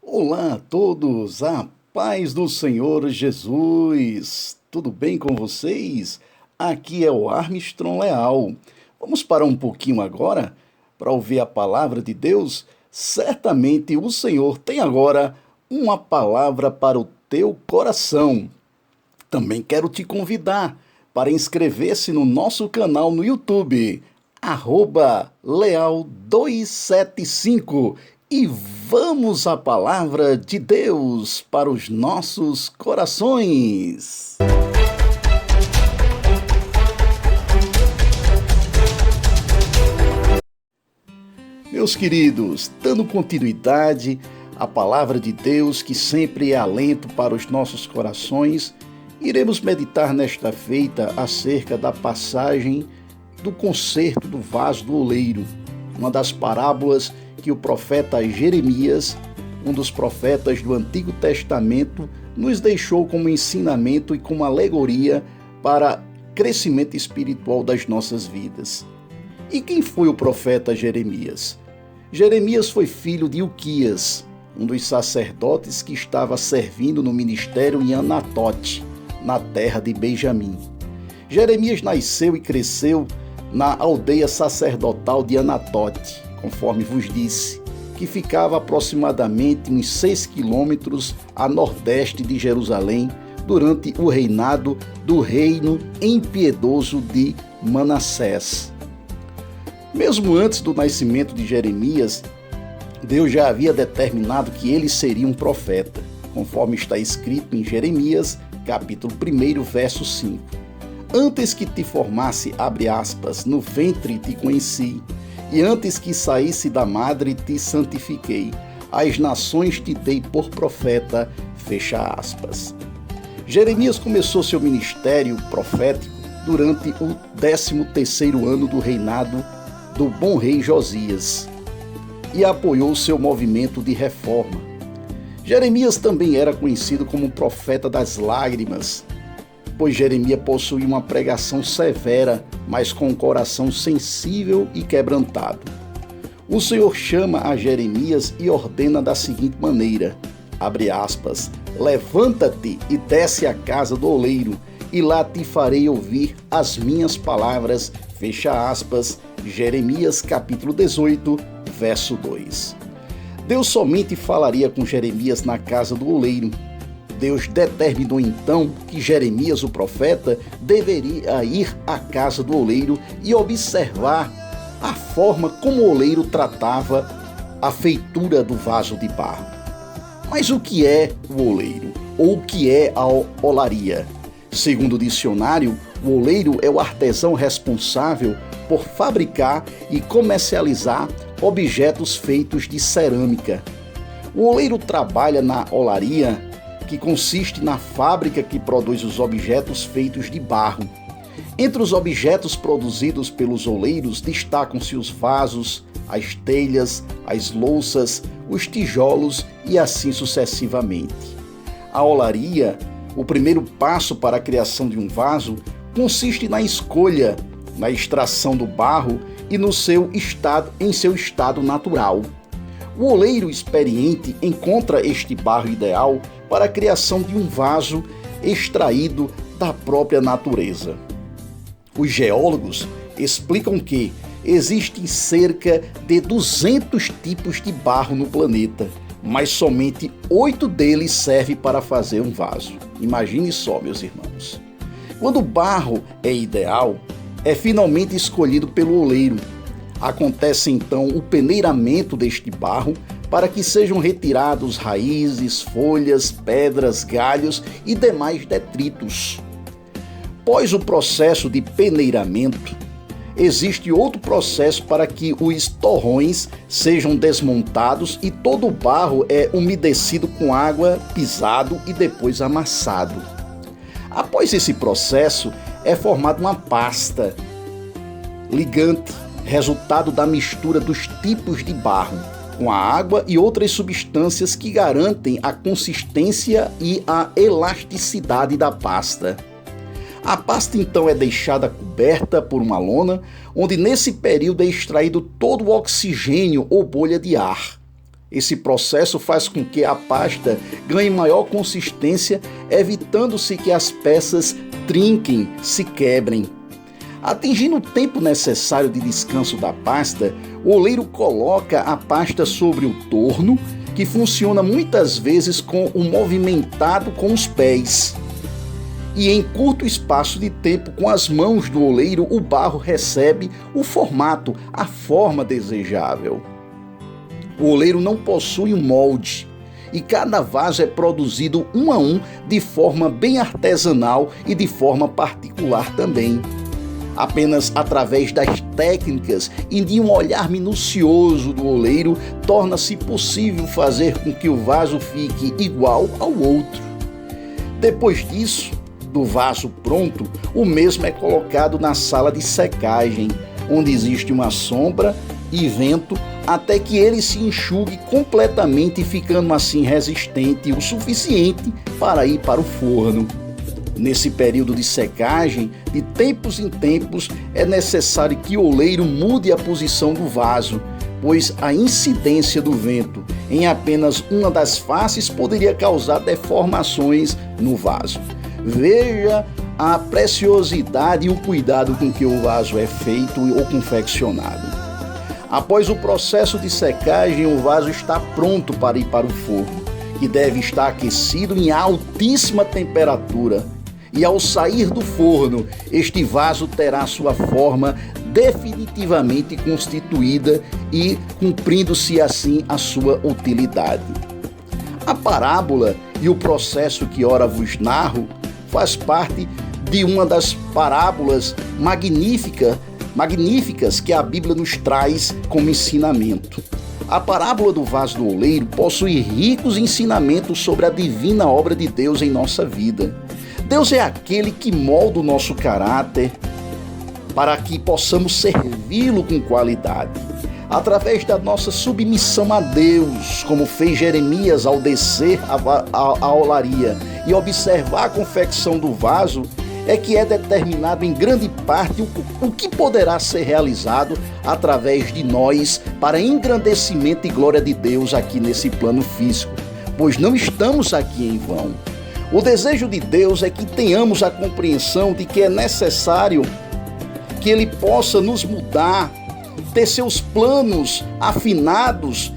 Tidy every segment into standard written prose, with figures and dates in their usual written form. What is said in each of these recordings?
Olá a todos, a paz do Senhor Jesus. Tudo bem com vocês? Aqui é o Armstrong Leal. Vamos parar um pouquinho agora para ouvir a palavra de Deus? Certamente o Senhor tem agora uma palavra para o teu coração. Também quero te convidar para inscrever-se no nosso canal no YouTube, Leal275, e vamos à palavra de Deus para os nossos corações. Meus queridos, dando continuidade à palavra de Deus, que sempre é alento para os nossos corações, iremos meditar nesta feita acerca da passagem do concerto do vaso do oleiro, uma das parábolas que o profeta Jeremias, um dos profetas do Antigo Testamento, nos deixou como ensinamento e como alegoria para crescimento espiritual das nossas vidas. E quem foi o profeta Jeremias? Jeremias foi filho de Ilquias, um dos sacerdotes que estava servindo no ministério em Anatote, na terra de Benjamim. Jeremias nasceu e cresceu na aldeia sacerdotal de Anatote, conforme vos disse, que ficava aproximadamente uns 6 quilômetros a nordeste de Jerusalém, durante o reinado do reino impiedoso de Manassés. Mesmo antes do nascimento de Jeremias, Deus já havia determinado que ele seria um profeta, conforme está escrito em Jeremias, capítulo 1, verso 5. Antes que te formasse, abre aspas, no ventre te conheci, e antes que saísse da madre te santifiquei. Às nações te dei por profeta, fecha aspas. Jeremias começou seu ministério profético durante o 13º ano do reinado do bom rei Josias e apoiou seu movimento de reforma. Jeremias também era conhecido como profeta das lágrimas, pois Jeremias possuía uma pregação severa, mas com um coração sensível e quebrantado. O Senhor chama a Jeremias e ordena da seguinte maneira, abre aspas, levanta-te e desce à casa do oleiro, e lá te farei ouvir as minhas palavras, fecha aspas, Jeremias capítulo 18, verso 2. Deus somente falaria com Jeremias na casa do oleiro. Deus determinou então que Jeremias, o profeta, deveria ir à casa do oleiro e observar a forma como o oleiro tratava a feitura do vaso de barro. Mas o que é o oleiro? Ou o que é a olaria? Segundo o dicionário, o oleiro é o artesão responsável por fabricar e comercializar objetos feitos de cerâmica. O oleiro trabalha na olaria, que consiste na fábrica que produz os objetos feitos de barro. Entre os objetos produzidos pelos oleiros destacam-se os vasos, as telhas, as louças, os tijolos e assim sucessivamente. A olaria, o primeiro passo para a criação de um vaso, consiste na escolha, na extração do barro e em seu estado natural. O oleiro experiente encontra este barro ideal para a criação de um vaso extraído da própria natureza. Os geólogos explicam que existem cerca de 200 tipos de barro no planeta, mas somente 8 deles servem para fazer um vaso. Imagine só, meus irmãos. Quando o barro é ideal, é finalmente escolhido pelo oleiro. Acontece então o peneiramento deste barro para que sejam retirados raízes, folhas, pedras, galhos e demais detritos. Após o processo de peneiramento, existe outro processo para que os torrões sejam desmontados e todo o barro é umedecido com água, pisado e depois amassado. Após esse processo, é formada uma pasta ligante, resultado da mistura dos tipos de barro, com a água e outras substâncias que garantem a consistência e a elasticidade da pasta. A pasta então é deixada coberta por uma lona, onde nesse período é extraído todo o oxigênio ou bolha de ar. Esse processo faz com que a pasta ganhe maior consistência, evitando-se que as peças trinquem, se quebrem. Atingindo o tempo necessário de descanso da pasta, o oleiro coloca a pasta sobre o torno, que funciona muitas vezes com o movimentado com os pés. E em curto espaço de tempo, com as mãos do oleiro, o barro recebe o formato, a forma desejável. O oleiro não possui um molde e cada vaso é produzido um a um de forma bem artesanal e de forma particular também. Apenas através das técnicas e de um olhar minucioso do oleiro torna-se possível fazer com que o vaso fique igual ao outro. Depois disso, do vaso pronto, o mesmo é colocado na sala de secagem, onde existe uma sombra e vento até que ele se enxugue completamente, ficando assim resistente o suficiente para ir para o forno. Nesse período de secagem, de tempos em tempos, é necessário que o oleiro mude a posição do vaso, pois a incidência do vento em apenas uma das faces poderia causar deformações no vaso. Veja a preciosidade e o cuidado com que o vaso é feito ou confeccionado. Após o processo de secagem, o vaso está pronto para ir para o forno, que deve estar aquecido em altíssima temperatura. E ao sair do forno, este vaso terá sua forma definitivamente constituída e cumprindo-se assim a sua utilidade. A parábola e o processo que ora vos narro faz parte de uma das parábolas magníficas que a Bíblia nos traz como ensinamento. A parábola do vaso do oleiro possui ricos ensinamentos sobre a divina obra de Deus em nossa vida. Deus é aquele que molda o nosso caráter para que possamos servi-lo com qualidade. Através da nossa submissão a Deus, como fez Jeremias ao descer a olaria e observar a confecção do vaso, é que é determinado em grande parte o que poderá ser realizado através de nós para engrandecimento e glória de Deus aqui nesse plano físico, pois não estamos aqui em vão. O desejo de Deus é que tenhamos a compreensão de que é necessário que Ele possa nos mudar, ter seus planos afinados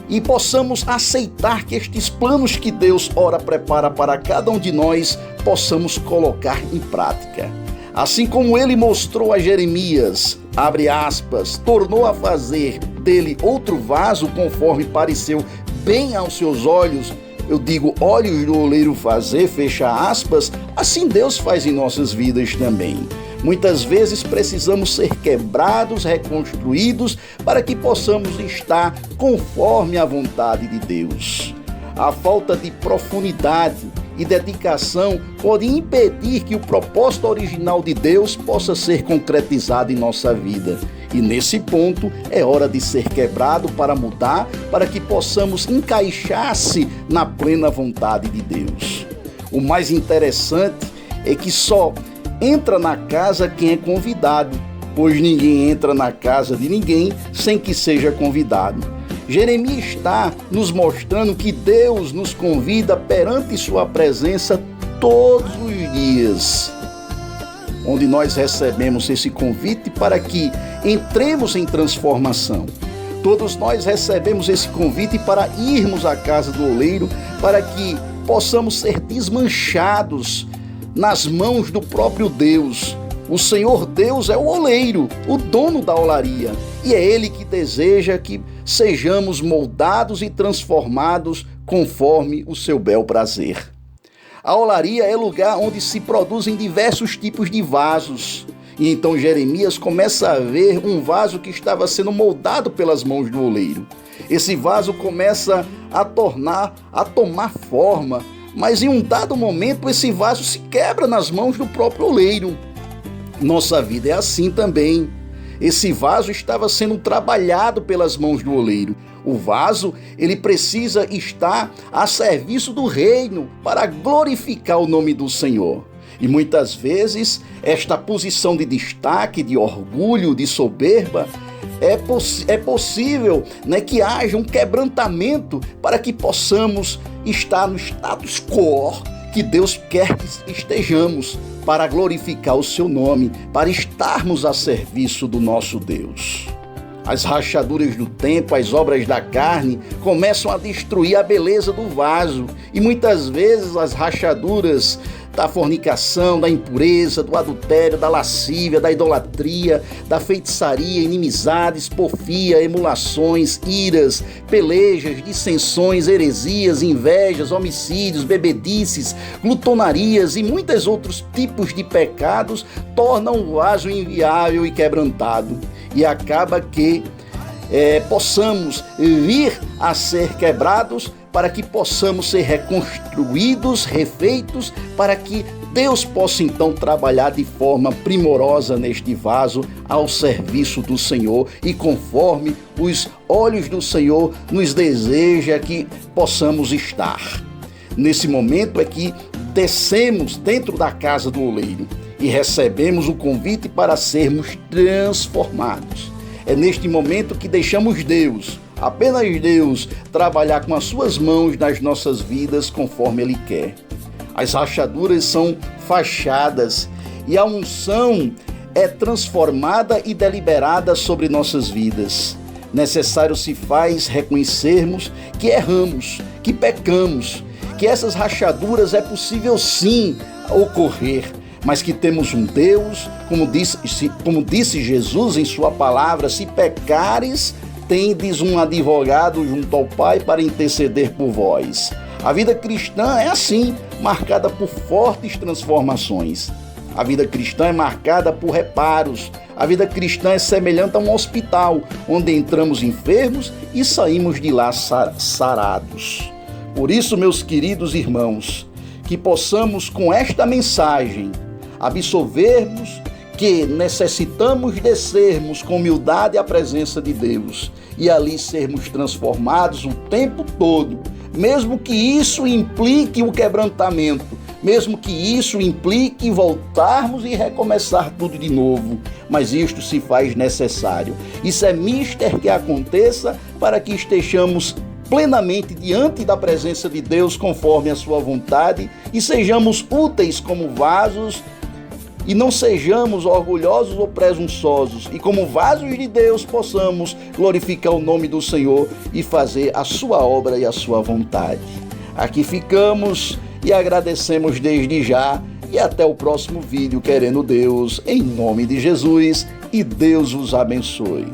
e possamos aceitar que estes planos que Deus ora prepara para cada um de nós possamos colocar em prática. Assim como Ele mostrou a Jeremias, abre aspas, tornou a fazer dele outro vaso conforme pareceu bem aos seus olhos, eu digo, olhos do oleiro fazer, fecha aspas, assim Deus faz em nossas vidas também. Muitas vezes precisamos ser quebrados, reconstruídos, para que possamos estar conforme a vontade de Deus. A falta de profundidade e dedicação pode impedir que o propósito original de Deus possa ser concretizado em nossa vida. E nesse ponto é hora de ser quebrado para mudar, para que possamos encaixar-se na plena vontade de Deus. O mais interessante é que só entra na casa quem é convidado, pois ninguém entra na casa de ninguém sem que seja convidado. Jeremias está nos mostrando que Deus nos convida perante sua presença todos os dias, onde nós recebemos esse convite para que entremos em transformação. Todos nós recebemos esse convite para irmos à casa do oleiro, para que possamos ser desmanchados nas mãos do próprio Deus. O Senhor Deus é o oleiro, o dono da olaria, e é Ele que deseja que sejamos moldados e transformados conforme o seu bel prazer. A olaria é lugar onde se produzem diversos tipos de vasos. E então Jeremias começa a ver um vaso que estava sendo moldado pelas mãos do oleiro. Esse vaso começa a tomar forma, mas em um dado momento esse vaso se quebra nas mãos do próprio oleiro. Nossa vida é assim também. Esse vaso estava sendo trabalhado pelas mãos do oleiro. O vaso, ele precisa estar a serviço do reino para glorificar o nome do Senhor. E muitas vezes, esta posição de destaque, de orgulho, de soberba, É possível, né, que haja um quebrantamento para que possamos estar no status quo que Deus quer que estejamos, para glorificar o seu nome, para estarmos a serviço do nosso Deus. As rachaduras do tempo, as obras da carne, começam a destruir a beleza do vaso. E muitas vezes as rachaduras da fornicação, da impureza, do adultério, da lascívia, da idolatria, da feitiçaria, inimizades, porfia, emulações, iras, pelejas, dissensões, heresias, invejas, homicídios, bebedices, glutonarias e muitos outros tipos de pecados tornam o vaso inviável e quebrantado. E acaba que possamos vir a ser quebrados para que possamos ser reconstruídos, refeitos, para que Deus possa então trabalhar de forma primorosa neste vaso ao serviço do Senhor e conforme os olhos do Senhor nos deseja que possamos estar. Nesse momento é que descemos dentro da casa do oleiro e recebemos o convite para sermos transformados. É neste momento que deixamos Deus, apenas Deus, trabalhar com as suas mãos nas nossas vidas conforme Ele quer. As rachaduras são fachadas e a unção é transformada e deliberada sobre nossas vidas. Necessário se faz reconhecermos que erramos, que pecamos, que essas rachaduras é possível sim ocorrer, mas que temos um Deus, como disse Jesus em sua palavra, se pecares, tendes um advogado junto ao Pai para interceder por vós. A vida cristã é assim, marcada por fortes transformações. A vida cristã é marcada por reparos. A vida cristã é semelhante a um hospital, onde entramos enfermos e saímos de lá sarados. Por isso, meus queridos irmãos, que possamos com esta mensagem absorvermos que necessitamos descermos com humildade à presença de Deus e ali sermos transformados o tempo todo, mesmo que isso implique o quebrantamento, mesmo que isso implique voltarmos e recomeçar tudo de novo, mas isto se faz necessário. Isso é mister que aconteça para que estejamos plenamente diante da presença de Deus conforme a sua vontade e sejamos úteis como vasos e não sejamos orgulhosos ou presunçosos, e como vasos de Deus possamos glorificar o nome do Senhor e fazer a sua obra e a sua vontade. Aqui ficamos e agradecemos desde já e até o próximo vídeo, querendo Deus, em nome de Jesus, e Deus os abençoe.